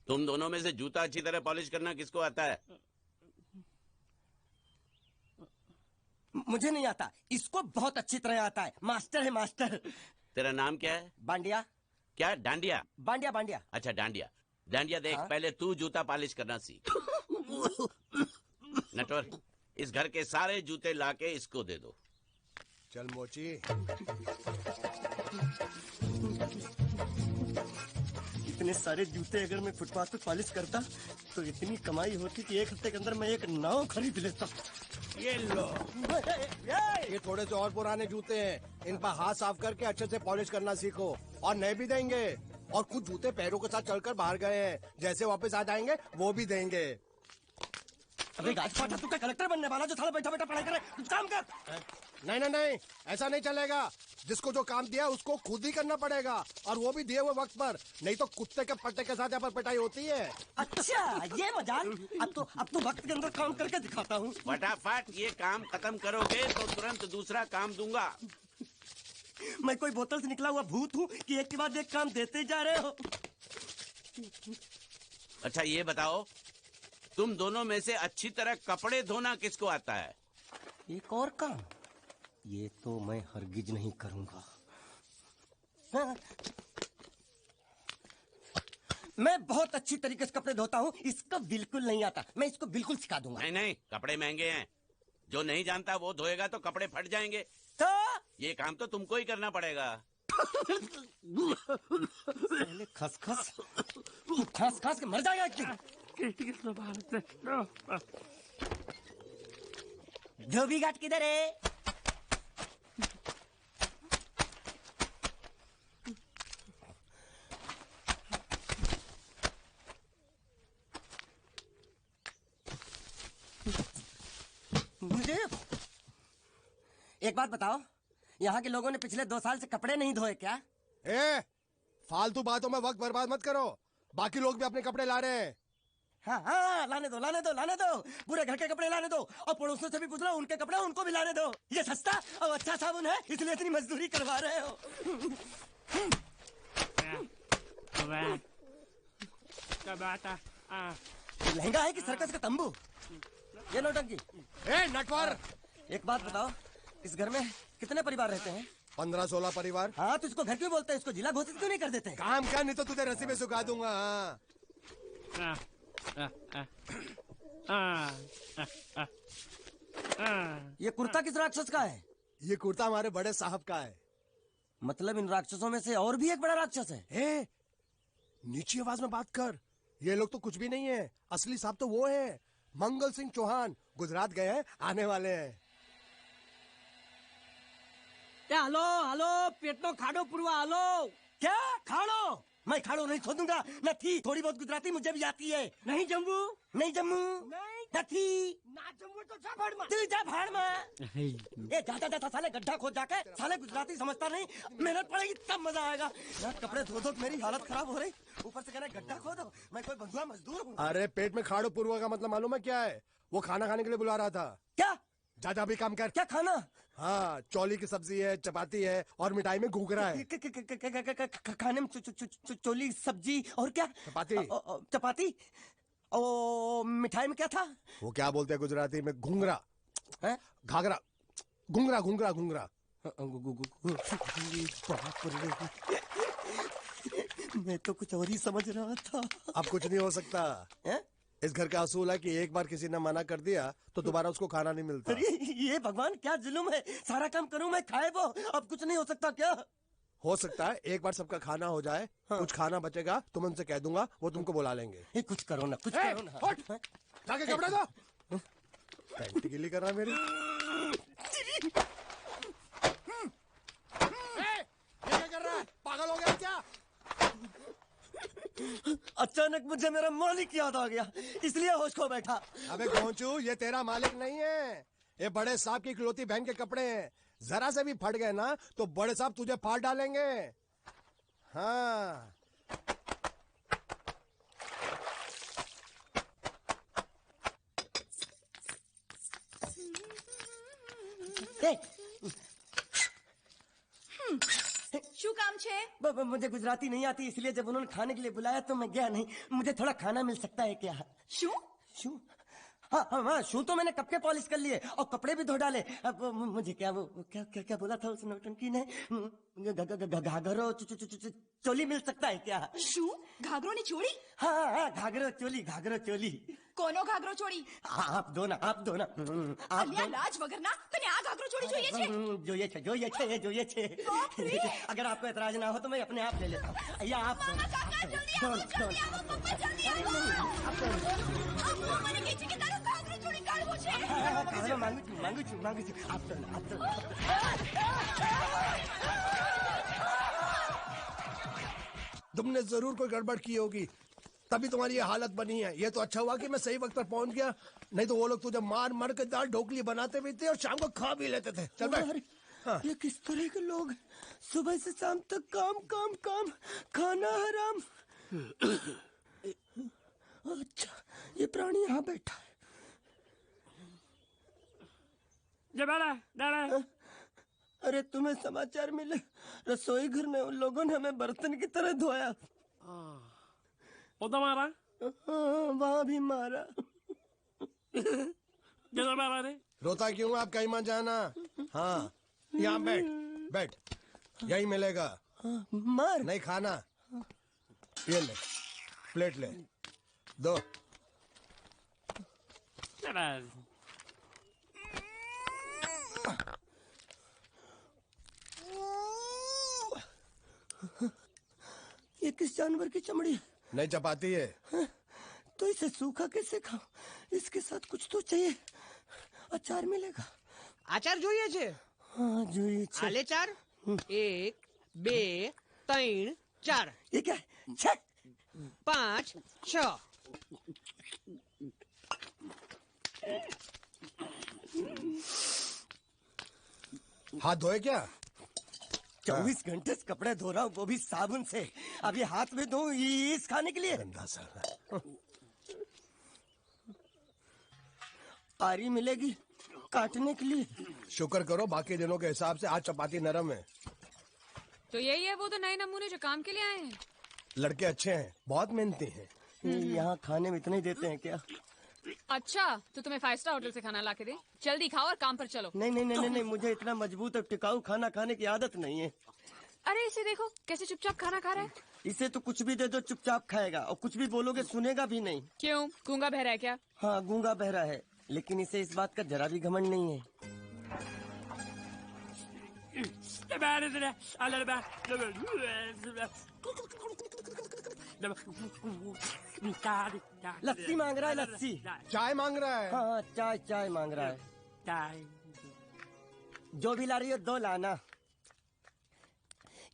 तुम दोनों में से जूता अच्छी तरह पॉलिश करना किसको आता है? मुझे नहीं आता, इसको बहुत अच्छी तरह आता है। मास्टर है मास्टर। तेरा नाम क्या है? बांडिया। क्या? डांडिया? बांडिया बांडिया। अच्छा डांडिया। डांडिया देख, हाँ? पहले तू जूता पॉलिश करना सीख। नटवर, इस घर के सारे जूते लाके इसको दे दो। चल मोची। इतने सारे जूते अगर मैं फुटपाथ पे पॉलिश करता तो इतनी कमाई होती कि एक हफ्ते के अंदर मैं एक नाव खरीद लेता। ये लो, ये थोड़े से और पुराने जूते हैं, इन पर हाथ साफ करके अच्छे से पॉलिश करना सीखो। और नए भी देंगे, और कुछ जूते पैरों के साथ चलकर बाहर गए हैं, जैसे वापस आ जाएंगे वो भी देंगे। अबे गाजपाटा, तू क्या कलेक्टर बनने वाला जो साला बैठा बैठा पढ़ाई करे? कुछ काम कर। नहीं नहीं नहीं, ऐसा नहीं चलेगा। जिसको जो काम दिया उसको खुद ही करना पड़ेगा, और वो भी दिए हुए वक्त पर, नहीं तो कुत्ते के पट्टे के साथ यहाँ पर पिटाई होती है। अच्छा ये मजाक। अब तो वक्त के अंदर काम करके दिखाता हूँ। फटाफट ये काम खत्म करोगे तो तुरंत दूसरा काम दूंगा। मैं कोई बोतल से निकला हुआ भूत हूँ कि एक के बाद एक काम देते जा रहे हो? अच्छा ये बताओ, तुम दोनों में से अच्छी तरह कपड़े धोना किसको आता है? एक और काम? ये तो मैं हरगिज नहीं करूंगा। हाँ। मैं बहुत अच्छी तरीके से कपड़े धोता हूँ, इसको बिल्कुल नहीं आता। मैं इसको बिल्कुल सिखा दूंगा। नहीं नहीं, कपड़े महंगे हैं, जो नहीं जानता वो धोएगा तो कपड़े फट जाएंगे। तो ये काम तो तुमको ही करना पड़ेगा। पहले खसखस, तू खास खास के मर जाएगा क्यों? धोबी घाट किधर है? मुझे एक बात बताओ, यहाँ के लोगों ने पिछले 2 साल से कपड़े नहीं धोए क्या? फालतू बातों में वक्त बर्बाद मत करो, बाकी लोग भी अपने कपड़े ला रहे हैं। हाँ हाँ, लाने दो लाने दो लाने दो, पूरे घर के कपड़े लाने दो, और पड़ोसियों से भी पूछ लो, उनके कपड़े उनको भी लाने दो। ये सस्ता और अच्छा साबुन है, इसलिए इतनी मजदूरी करवा रहे हो। लहंगा है कि सर्कस का तंबू? ये नौटंकी। नटवर, एक बात बताओ, इस घर में कितने परिवार रहते हैं? 15-16 परिवार। हाँ, तो इसको घर क्यों बोलते हैं? इसको जिला घोषित क्यों नहीं कर देते? काम कर, नहीं तो तुझे रस्सी में सुखा दूंगा। ये कुर्ता किस राक्षस का है? ये कुर्ता हमारे बड़े साहब का है। मतलब इन राक्षसों में से और भी एक बड़ा राक्षस है? नीची आवाज में बात कर, ये लोग तो कुछ भी नहीं है, असली साहब तो वो है, मंगल सिंह चौहान। गुजरात गए हैं, आने वाले हैं। क्या? हेलो हेलो, पेट नो खाड़ो पुरवा। हेलो क्या खाड़ो? मैं खाड़ो नहीं खोदूंगा। न थी, थोड़ी बहुत गुजराती मुझे भी आती है। नहीं जम्मू, नहीं जम्मू, न थी ना जम्मू तो जा भाड़ में। तू जा भाड़ में। ये जाता जाता साले गड्ढा खोद जाके, साले गुजराती समझता नहीं। मेहनत पड़ेगी तब मजा आएगा। यार कपड़े धो धो मेरी हालत खराब हो रही, ऊपर से कहना गड्ढा खोदो। मैं कोई बंधुआ मजदूर हूँ? अरे पेट में खाड़ो पुरवा का मतलब मालूम है क्या है? वो खाना खाने के लिए बुला रहा था। क्या? जा भी काम कर। क्या खाना? हाँ, चौली की सब्जी है, चपाती है, और मिठाई में घूघरा है। खाने में चोली सब्जी और क्या? चपाती। चपाती। ओ मिठाई में क्या था? वो क्या बोलते हैं गुजराती में? घूंघरा है? घाघरा, घूंघरा घूंघरा घूंघरा। मैं तो कुछ और ही समझ रहा था। अब कुछ नहीं हो सकता है? इस घर का असूल है कि एक बार किसी ने मना कर दिया तो दोबारा उसको खाना नहीं मिलता। अरे ये भगवान क्या जुल्म है, सारा काम करूं मैं, खाए वो। अब कुछ नहीं हो सकता क्या? हो सकता है एक बार सबका खाना हो जाए। हाँ। कुछ खाना बचेगा तो मैं उनसे कह दूंगा, वो तुमको बुला लेंगे। कुछ करो ना, कुछ करो ना। जाके कपड़े दो। पैंटी गिली कर रहा है मेरी। ये क्या कर रहा है? पागल हो गया क्या? अचानक मुझे मेरा मालिक याद आ गया, इसलिए होश खो बैठा। अबे गोंचू, ये तेरा मालिक नहीं है, ये बड़े साहब की इकलौती बहन के कपड़े हैं। जरा से भी फट गए ना तो बड़े साहब तुझे फाड़ डालेंगे। हाँ। શું કામ कुछ है? मुझे गुजराती नहीं आती, इसलिए जब उन्होंने खाने के लिए बुलाया तो मैं गया नहीं। मुझे थोड़ा खाना मिल सकता है क्या? शू? शू? हाँ, शू तो मैंने कब के पॉलिश कर लिए और कपड़े भी धो डाले। अब मुझे क्या क्या बोला था उस नौटंकी ने? घाघरो चोली मिल सकता है क्या? शू? घाघरो ने छोड़ी? हाँ, घाघरो चोली। कोनो घाघरो छोड़ी? आप दो ना। અલ્યા લાજ વગરના તને આ ઘાઘરો છોડી જોઈએ છે? જોઈએ છે। अगर आपको एतराज ना हो तो मैं अपने आप ले लेता हूँ। या आप दो। મને કહે છે કે તારો ઘાઘરો છોડી કાઢવો છે। मांगू છું। आप दो। तुमने जरूर कोई गड़बड़ की होगी, तभी तुम्हारी ये हालत बनी है। ये तो अच्छा हुआ कि मैं सही वक्त पर पहुंच गया, नहीं तो वो लोग तुझे मार के दाल ढोकली बनाते भी थे और शाम को खा भी लेते थे। चल बैठ। हाँ। ये किस तरह के लोग हैं? सुबह से शाम तक काम, खाना हराम। अच्छा, ये प्राणी यहाँ बैठा है। अरे तुम्हें समाचार मिले? रसोई घर में उन लोगों ने हमें बर्तन की तरह धोया। मारा? वहाँ भी मारा। मारा रे? रोता क्यों? आप कहीं मत जाना। हाँ, यहाँ बैठ, यही मिलेगा। मार नहीं खाना, ये ले, प्लेट ले, दो। ये किस जानवर की चमड़ी है? नहीं चपाती है। तो इसे सूखा कैसे खाऊं? इसके साथ कुछ तो चाहिए। अचार मिलेगा? આચાર જોઈએ છે? हाँ જોઈએ છે। આલે ચાર? 1 2 3 4 ये क्या है? 6 5 6 हाथ धोए क्या? 24 घंटे से कपड़े धो रहा हूँ, वो भी साबुन से। अब ये हाथ में धो इस खाने के लिए? गंदा साला। आरी मिलेगी काटने के लिए? शुक्र करो बाकी दिनों के हिसाब से आज चपाती नरम है। तो यही है वो तो नए नमूने जो काम के लिए आए हैं। लड़के अच्छे हैं, बहुत मेहनती हैं। यहाँ खाने में इतना ही देते हैं क्या? अच्छा, तो तुम्हें 5 स्टार होटल से खाना ला के दे? जल्दी खाओ और काम पर चलो। नहीं, मुझे इतना मजबूत और टिकाऊ खाना खाने की आदत नहीं है। अरे इसे देखो कैसे चुपचाप खाना खा रहा है। इसे तो कुछ भी दे दो चुपचाप खाएगा, और कुछ भी बोलोगे सुनेगा भी नहीं। क्यों, गूंगा बहरा है क्या? हाँ, गूंगा बहरा है, लेकिन इसे इस बात का जरा भी घमंड नहीं है। लस्सी मांग रहा है, लस्सी। चाय मांग रहा है। हाँ, चाय मांग रहा है। जो भी ला रही हो 2 लाना।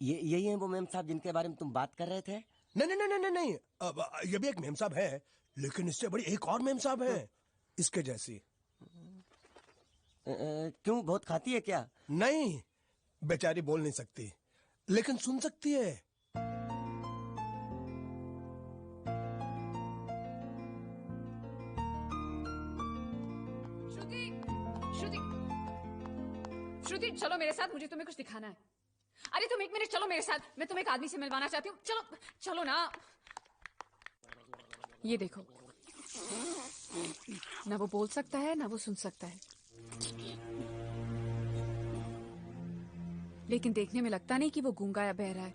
यही है वो मेम साहब जिनके बारे में तुम बात कर रहे थे? नहीं। अब ये भी एक मेम साहब है, लेकिन इससे बड़ी एक और मेम साहब है, इसके जैसी। क्यों, बहुत खाती है क्या? नहीं, बेचारी बोल नहीं सकती, लेकिन सुन सकती है। श्रुति चलो मेरे साथ, मुझे तुम्हें कुछ दिखाना है। अरे तुम 1 मिनट चलो मेरे साथ, मैं तुम्हें एक आदमी से मिलवाना चाहती हूँ। चलो ना। ये देखो, ना वो बोल सकता है ना वो सुन सकता है, लेकिन देखने में लगता नहीं कि वो गूंगा या बहरा है।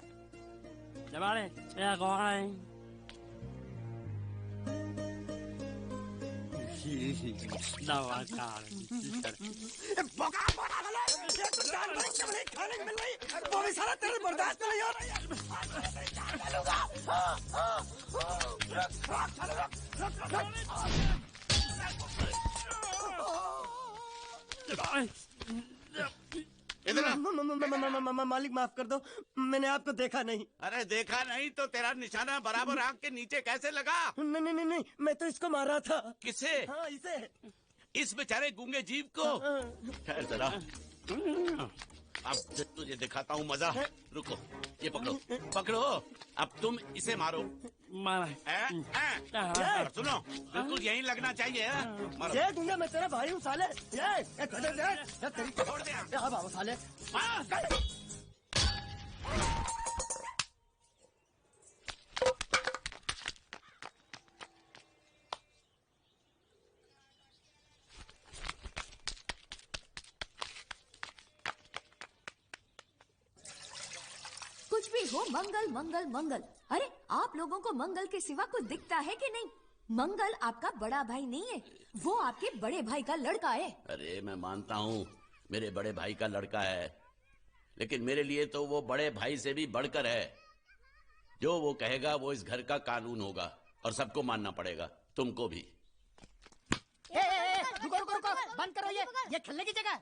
वो भी सारा तेरे बर्दाश्त नहीं हो रहा। मालिक माफ कर दो, मैंने आपको देखा नहीं। अरे देखा नहीं तो तेरा निशाना बराबर आंख के नीचे कैसे लगा? नहीं, मैं तो इसको मारा था। किसे? हाँ, इसे। इस बेचारे गूंगे जीव को? ठहर जरा, अब तुझे दिखाता हूँ मजा। रुको, ये पकड़ो। अब तुम इसे मारो। मारा। सुनो, बिल्कुल यहीं लगना चाहिए। ये गूंगा, मैं तेरा भाई हूँ साले। छोड़ दे। साले। बोलती हो मंगल मंगल मंगल। अरे आप लोगों को मंगल के सिवा कुछ दिखता है कि नहीं? मंगल आपका बड़ा भाई नहीं है, वो आपके बड़े भाई का लड़का है। अरे मैं मानता हूँ मेरे बड़े भाई का लड़का है, लेकिन मेरे लिए तो वो बड़े भाई से भी बढ़कर है। जो वो कहेगा वो इस घर का कानून होगा और सबको मानना पड़ेगा, तुमको भी। रुको रुको रुको, बंद करो ये खेलने की जगह।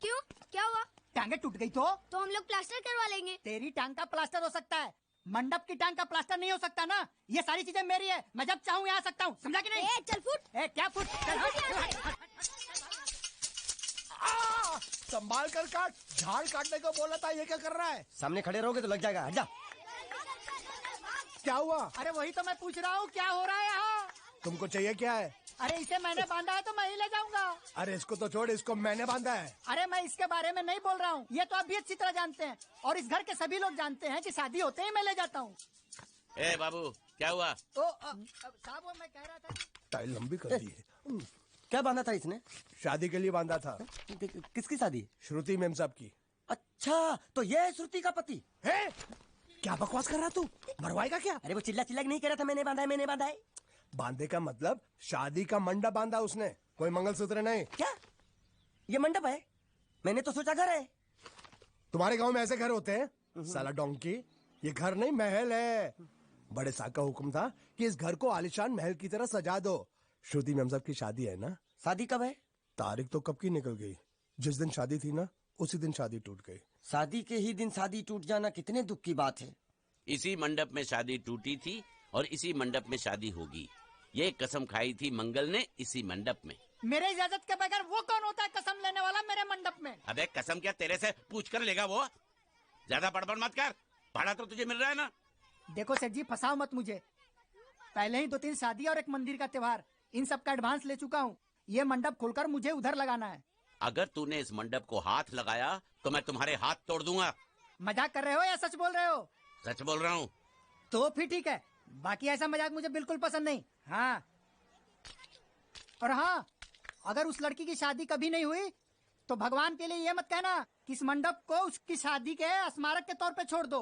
क्यों, क्या हुआ? टांगे टूट गई तो हम लोग प्लास्टर करवा लेंगे। तेरी टांग का प्लास्टर हो सकता है, मंडप की टांग का प्लास्टर नहीं हो सकता ना। ये सारी चीजें मेरी है, मैं जब चाहूँ यहाँ आ सकता हूँ, समझा कि नहीं? चल फुट। क्या फुट? संभाल कर काट, झाड़ काटने को बोला था, ये क्या कर रहा है? सामने खड़े रहोगे तो लग जाएगा, हट जा। क्या हुआ? अरे वही तो मैं पूछ रहा हूँ, क्या हो रहा है यहाँ? तुमको चाहिए क्या है? अरे इसे मैंने बांधा है तो मैं ही ले जाऊंगा। अरे इसको तो छोड़, इसको मैंने बांधा है। अरे मैं इसके बारे में नहीं बोल रहा हूँ, ये तो आप भी अच्छी तरह जानते हैं और इस घर के सभी लोग जानते हैं कि शादी होते ही मैं ले जाता हूँ। ए बाबू, क्या हुआ? साहब वो मैं कह रहा था। टाइल लंबी कर दी है। क्या बांधा था इसने? शादी के लिए बांधा था। किसकी शादी? श्रुति मेम साहब की। अच्छा, तो ये है श्रुति का पति? है? क्या बकवास कर रहा तू? मरवाएगा क्या? अरे वो चिल्ला चिल्ला के नहीं कह रहा था मैंने बांधा है, मैंने बांधा है। बांधे का मतलब शादी का मंडप बांधा उसने, कोई मंगलसूत्र नहीं। क्या ये मंडप है? मैंने तो सोचा घर है। तुम्हारे गांव में ऐसे घर होते हैं? साला डोंकी, ये घर नहीं महल है। बड़े साहब का हुक्म था कि इस घर को आलीशान महल की तरह सजा दो। श्रुति मैम साहब की शादी है ना? शादी कब है? तारीख तो कब की निकल गई। जिस दिन शादी थी ना, उसी दिन शादी टूट गई। शादी के ही दिन शादी टूट जाना कितने दुख की बात है। इसी मंडप में शादी टूटी थी और इसी मंडप में शादी होगी। ये कसम खाई थी मंगल ने इसी मंडप में। मेरे इजाजत के बगैर वो कौन होता है कसम लेने वाला मेरे मंडप में? अबे कसम क्या तेरे से पूछ कर लेगा वो? ज्यादा बड़बड़ मत कर, भाड़ा तो तुझे मिल रहा है ना। देखो सेठ जी, फंसाओ मत मुझे। पहले ही 2-3 शादी और एक मंदिर का त्योहार, इन सब का एडवांस ले चुका हूँ। ये मंडप खोलकर मुझे उधर लगाना है। अगर तूने इस मंडप को हाथ लगाया तो मैं तुम्हारे हाथ तोड़ दूंगा। मजाक कर रहे हो या सच बोल रहे हो? सच बोल रहा हूँ। तो फिर ठीक है, बाकी ऐसा मजाक मुझे बिल्कुल पसंद नहीं। हाँ, और हाँ, अगर उस लड़की की शादी कभी नहीं हुई तो भगवान के लिए ये मत कहना कि इस मंडप को उसकी शादी के स्मारक के तौर पे छोड़ दो।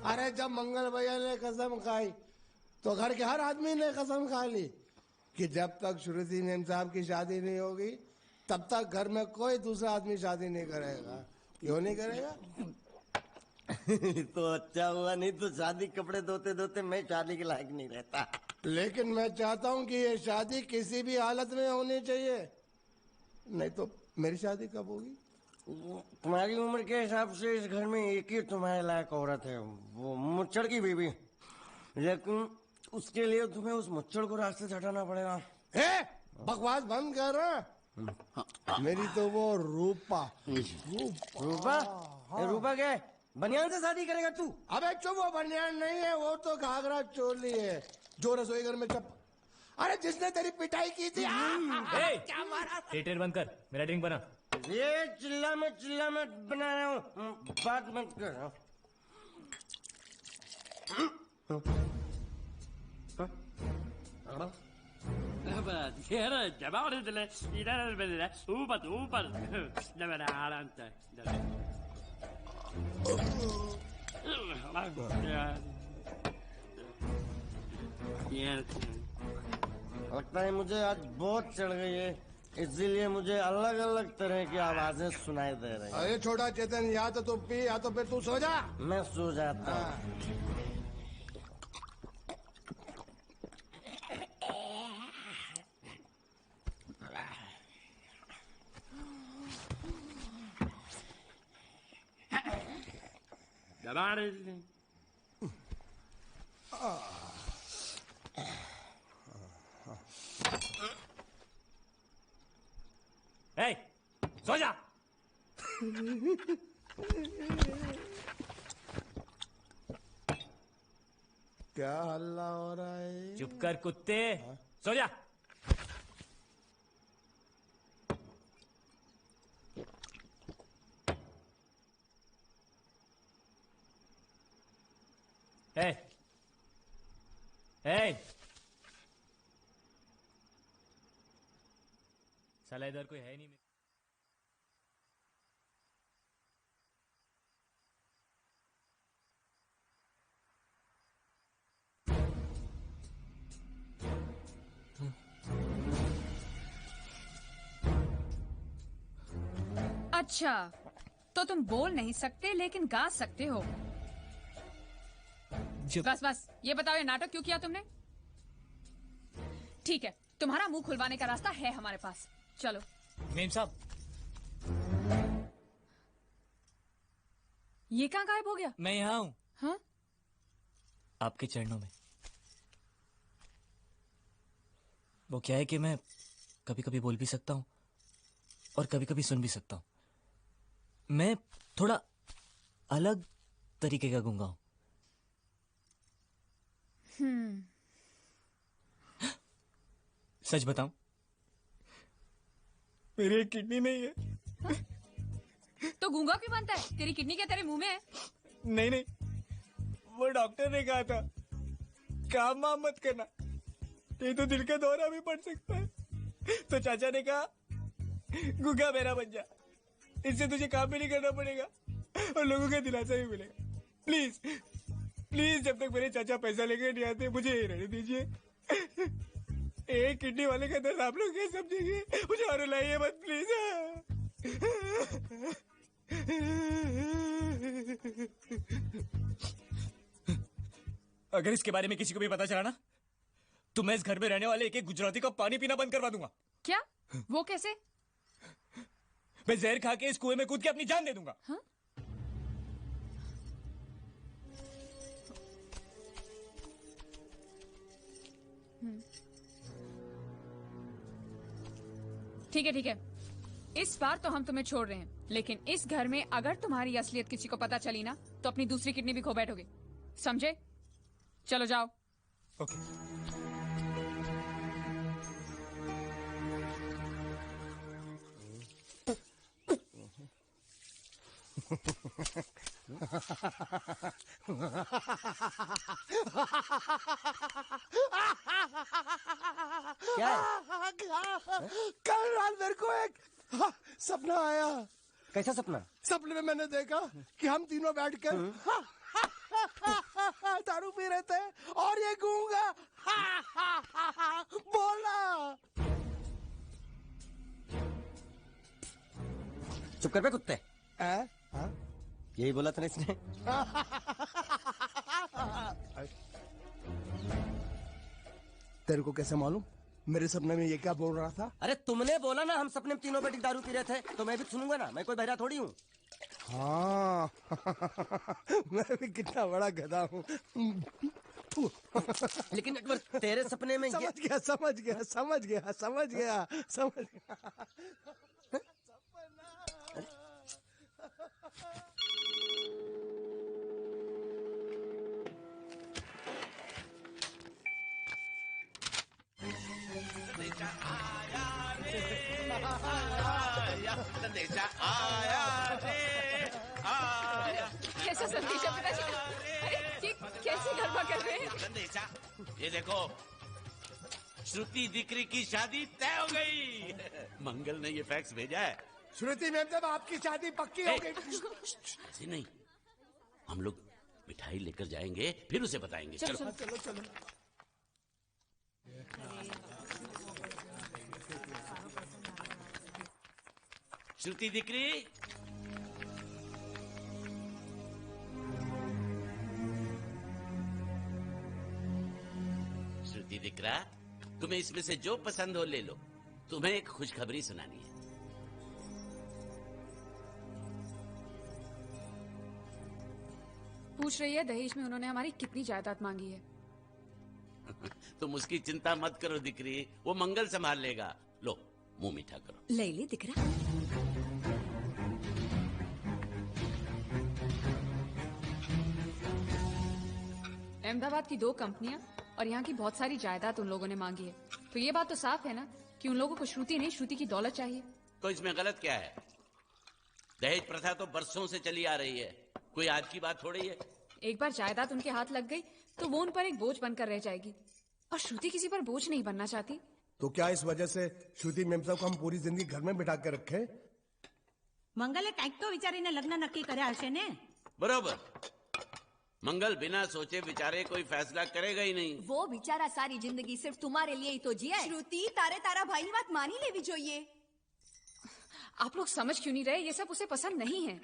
अरे जब मंगल भैया ने कसम खाई तो घर के हर आदमी ने कसम खा ली कि जब तक श्रुति मेम साहब की शादी नहीं होगी तब तक घर में कोई दूसरा आदमी शादी नहीं करेगा। क्यों नहीं करेगा? तो अच्छा हुआ, नहीं तो शादी कपड़े धोते धोते मैं शादी के लायक नहीं रहता। लेकिन मैं चाहता हूँ कि ये शादी किसी भी हालत में होनी चाहिए, नहीं तो मेरी शादी कब होगी? तुम्हारी उम्र के हिसाब से इस घर में एक ही तुम्हारे लायक औरत है, वो मुच्चड़ की बीवी। लेकिन उसके लिए तुम्हें उस मुच्चड़ को रास्ते से हटाना पड़ेगा। बकवास बंद कर। मेरी तो वो रूपा। रूपा? रूपा क्या है? बनियान से शादी करेगा तू? अबे चुप, वो बनियान नहीं है, वो तो घाघरा चोली है जो रसोई घर में चप। अरे जिसने तेरी पिटाई की थी। क्या मारा? थिएटर बंद कर, मेरा ड्रिंक बना। ये चिल्ला मत बना रहा हूँ, बात मत कर। लगता है मुझे आज बहुत चढ़ गई है, इसीलिए मुझे अलग अलग तरह की आवाजें सुनाई दे रही हैं। अरे छोटा चेतन, या तो तू पी या तो फिर तू सो जा। मैं सो जाता हूँ। सो जा। क्या हल्ला हो रहा है? चुप कर कुत्ते, सो जा। साला इधर कोई है नहीं। अच्छा, तो तुम बोल नहीं सकते लेकिन गा सकते हो। बस बस ये बताओ, ये नाटक क्यों किया तुमने? ठीक है, तुम्हारा मुंह खुलवाने का रास्ता है हमारे पास। चलो। मेम साहब, ये कहाँ गायब हो गया? मैं यहाँ हूँ। हाँ? आपके चरणों में। वो क्या है कि मैं कभी कभी बोल भी सकता हूँ और कभी कभी सुन भी सकता हूँ। मैं थोड़ा अलग तरीके का गूंगा हूँ। सच बताऊं, मेरी एक किडनी नहीं है। तो गूंगा क्यों बनता है? तेरी किडनी क्या तेरे मुंह में है? नहीं नहीं, वो डॉक्टर ने कहा था काम वाम मत करना, नहीं तो दिल का दौरा भी पड़ सकता है। तो चाचा ने कहा गूंगा मेरा बन जा, इससे तुझे काम भी नहीं करना पड़ेगा और लोगों का दिलासा भी मिलेगा। प्लीज प्लीज, जब तक मेरे चाचा पैसा लेके नहीं आते मुझे यही रहने दीजिए। एक किडनी वाले का दर्द आप लोग क्या समझेंगे? मुझे और रुलाइए मत प्लीज। अगर इसके बारे में किसी को भी पता चला ना, तो मैं इस घर में रहने वाले एक एक गुजराती का पानी पीना बंद करवा दूंगा। क्या? वो कैसे? मैं जहर खा के इस कुएं में कूद के अपनी जान दे दूंगा। हाँ? ठीक है ठीक है, इस बार तो हम तुम्हें छोड़ रहे हैं, लेकिन इस घर में अगर तुम्हारी असलियत किसी को पता चली ना, तो अपनी दूसरी किडनी भी खो बैठोगे, समझे? चलो जाओ। ओके। क्या है? कल रात मेरे को एक सपना आया। कैसा सपना? सपने में मैंने देखा कि हम तीनों बैठकर दारू पी रहे थे और ये गूंगा बोला। चुप कर बे कुत्ते। यही बोला था ना इसने। तेरे को कैसे मालूम मेरे सपने में ये क्या बोल रहा था? अरे तुमने बोला ना हम सपने में तीनों बैठ के दारू पी रहे थे, तो मैं भी सुनूंगा ना, मैं कोई बहरा थोड़ी हूँ। हाँ मैं भी कितना बड़ा गधा हूँ। लेकिन एक बार तेरे सपने में समझ गया समझ गया समझ गया समझ गया समझ गया। कैसा संदेशा पिताजी? अरे ये कैसे गरबा कर रहे हैं? संदेशा, ये देखो, श्रुति दिकरी की शादी तय हो गई। मंगल ने ये फैक्स भेजा है। श्रुति मैम, जब आपकी शादी पक्की हो गई। ऐसे नहीं, हम लोग मिठाई लेकर जाएंगे, फिर उसे बताएंगे। चलो चलो चलो चलो। श्रुति दिकरी, श्रुति दिकरा, तुम्हें इसमें से जो पसंद हो ले लो। तुम्हें एक खुशखबरी सुनानी है। पूछ रही है दहेज में उन्होंने हमारी कितनी जायदाद मांगी है। तुम उसकी चिंता मत करो दिकरी, वो मंगल संभाल लेगा। लो मुंह मीठा करो। ले ले दिख रहा। अहमदाबाद की 2 कंपनियां और यहाँ की बहुत सारी जायदाद उन लोगों ने मांगी है, तो ये बात तो साफ है ना कि उन लोगों को श्रुति नहीं, श्रुति की दौलत चाहिए। तो इसमें गलत क्या है? दहेज प्रथा तो बरसों से चली आ रही है, कोई आज की बात थोड़ी है। एक बार जायदाद उनके हाथ लग गई तो वो उन पर एक बोझ बनकर रह जाएगी, और श्रुति किसी पर बोझ नहीं बनना चाहती। तो क्या इस वजह से श्रुति मेम साहब को हम पूरी जिंदगी घर में बिठा के रखे? મંગલે કંઈક તો વિચારીને લગ્ન નક્કી કર્યા હશે ને? बरोबर। मंगल बिना सोचे विचारे कोई फैसला करेगा ही नहीं। वो बेचारा सारी जिंदगी सिर्फ तुम्हारे लिए ही तो जिया है। श्रुति तारे तारा भाई ની વાત માની લેવી જોઈએ। आप लोग समझ क्यों नहीं रहे? ये सब उसे पसंद नहीं है।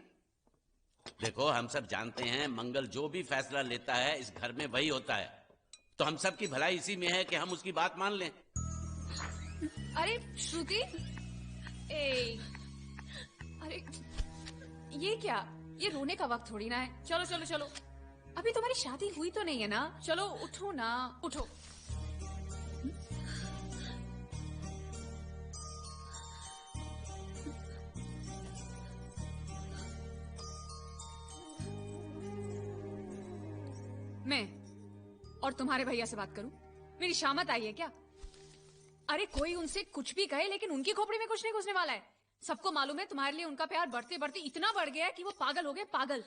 देखो हम सब जानते हैं मंगल जो भी फैसला लेता है इस घर में वही होता है, तो हम सब की भलाई इसी में है कि हम उसकी बात मान लें। अरे श्रुति, अरे ये क्या? ये रोने का वक्त थोड़ी ना है। चलो चलो चलो, अभी तुम्हारी शादी हुई तो नहीं है ना? चलो उठो ना, उठो। मैं और तुम्हारे भैया से बात करूं? मेरी शामत आई है क्या? अरे कोई उनसे कुछ भी कहे लेकिन उनकी खोपड़ी में कुछ नहीं घुसने वाला है। सबको मालूम है तुम्हारे लिए उनका प्यार बढ़ते बढ़ते इतना बढ़ गया है कि वो पागल हो गए, पागल।